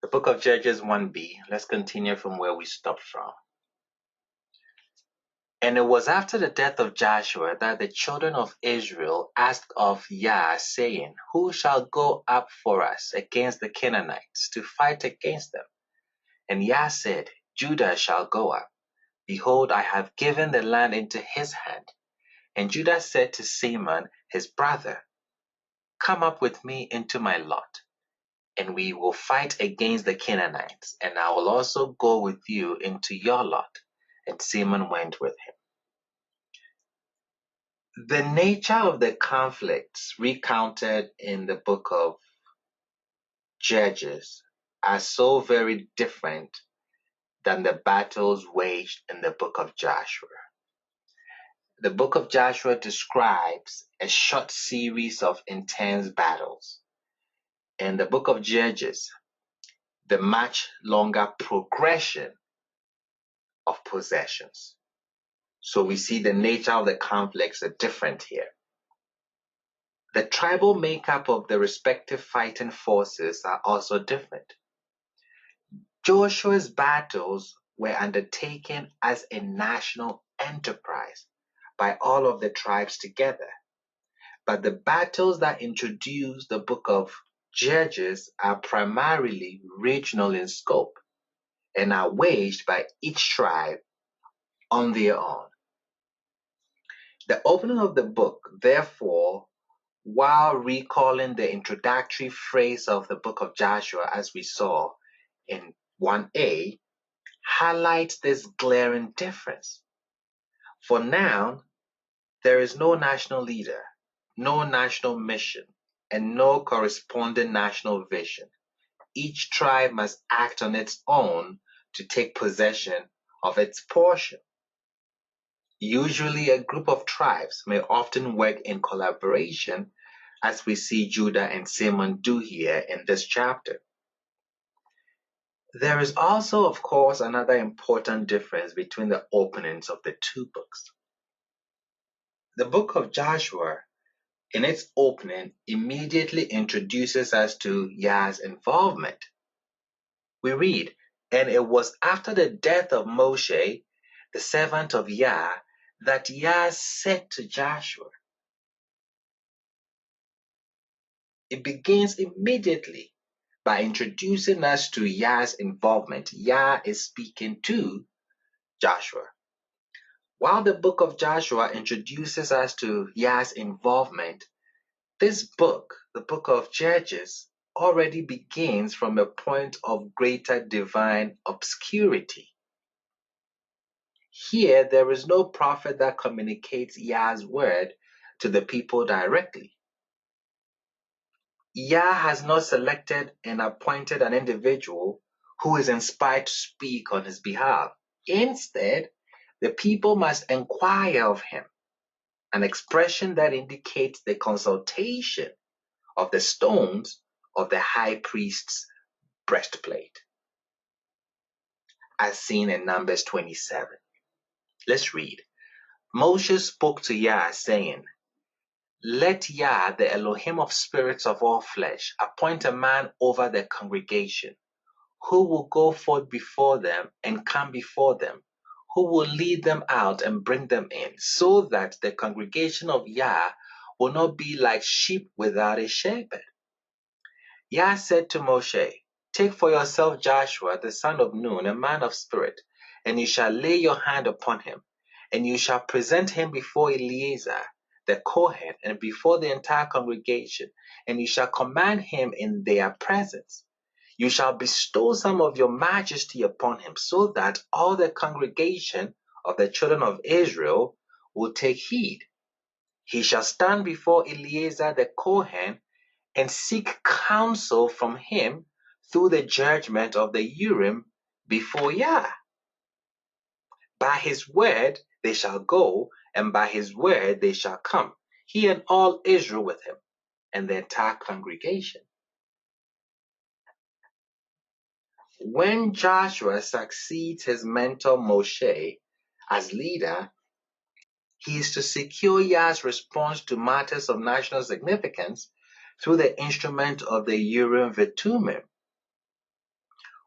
The book of Judges 1b. Let's continue from where we stopped from. And it was after the death of Joshua that the children of Israel asked of Yah, saying, Who shall go up for us against the Canaanites to fight against them? And Yah said, Judah shall go up. Behold, I have given the land into his hand. And Judah said to Simon, his brother, Come up with me into my lot, and we will fight against the Canaanites, and I will also go with you into your lot. And Simon went with him. The nature of the conflicts recounted in the book of Judges are so very different than the battles waged in the book of Joshua. The book of Joshua describes a short series of intense battles. In the book of Judges, the much longer progression of possessions. So we see the nature of the conflicts are different here. The tribal makeup of the respective fighting forces are also different. Joshua's battles were undertaken as a national enterprise by all of the tribes together. But the battles that introduce the book of Judges are primarily regional in scope and are waged by each tribe on their own. The opening of the book, therefore, while recalling the introductory phrase of the book of Joshua as we saw in 1a, highlights this glaring difference. For now, there is no national leader, no national mission, and no corresponding national vision. Each tribe must act on its own to take possession of its portion. Usually, a group of tribes may often work in collaboration, as we see Judah and Simon do here in this chapter. There is also, of course, another important difference between the openings of the two books. The book of Joshua, in its opening, immediately introduces us to Yah's involvement. We read, And it was after the death of Moshe, the servant of Yah, that Yah said to Joshua. It begins immediately by introducing us to Yah's involvement. Yah is speaking to Joshua. While the book of Joshua introduces us to Yah's involvement, this book, the book of Judges, already begins from a point of greater divine obscurity. Here, there is no prophet that communicates Yah's word to the people directly. Yah has not selected and appointed an individual who is inspired to speak on his behalf. Instead, the people must inquire of him, an expression that indicates the consultation of the stones of the high priest's breastplate, as seen in Numbers 27. Let's read. Moshe spoke to Yah, saying, Let Yah, the Elohim of spirits of all flesh, appoint a man over the congregation, who will go forth before them and come before them, who will lead them out and bring them in, so that the congregation of Yah will not be like sheep without a shepherd. Yah said to Moshe, Take for yourself Joshua, the son of Nun, a man of spirit, and you shall lay your hand upon him, and you shall present him before Eleazar, the Kohen, and before the entire congregation, and you shall command him in their presence. You shall bestow some of your majesty upon him, so that all the congregation of the children of Israel will take heed. He shall stand before Eleazar the Kohen and seek counsel from him through the judgment of the Urim before Yah. By his word they shall go, and by his word they shall come, he and all Israel with him, and the entire congregation. When Joshua succeeds his mentor Moshe as leader, he is to secure Yah's response to matters of national significance through the instrument of the Urim Thummim.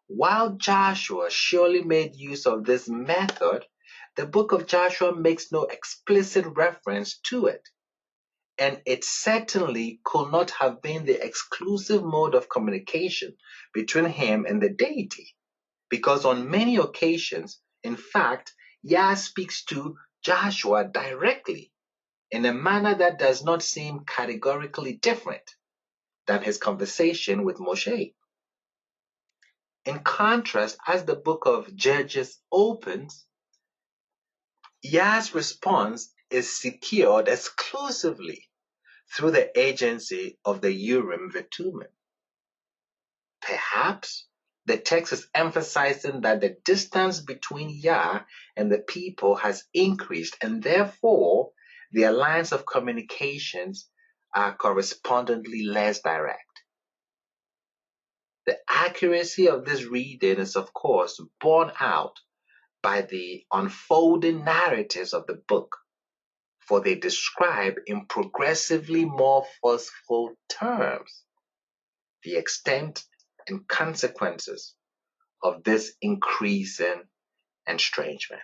While Joshua surely made use of this method, the book of Joshua makes no explicit reference to it, and it certainly could not have been the exclusive mode of communication between him and the deity, because on many occasions, in fact, Yah speaks to Joshua directly in a manner that does not seem categorically different than his conversation with Moshe. In contrast, as the book of Judges opens, Yah's response is secured exclusively through the agency of the Urim Thummim. Perhaps the text is emphasizing that the distance between Yah and the people has increased, and therefore their lines of communications are correspondingly less direct. The accuracy of this reading is, of course, borne out by the unfolding narratives of the book, for they describe in progressively more forceful terms the extent and consequences of this increasing estrangement.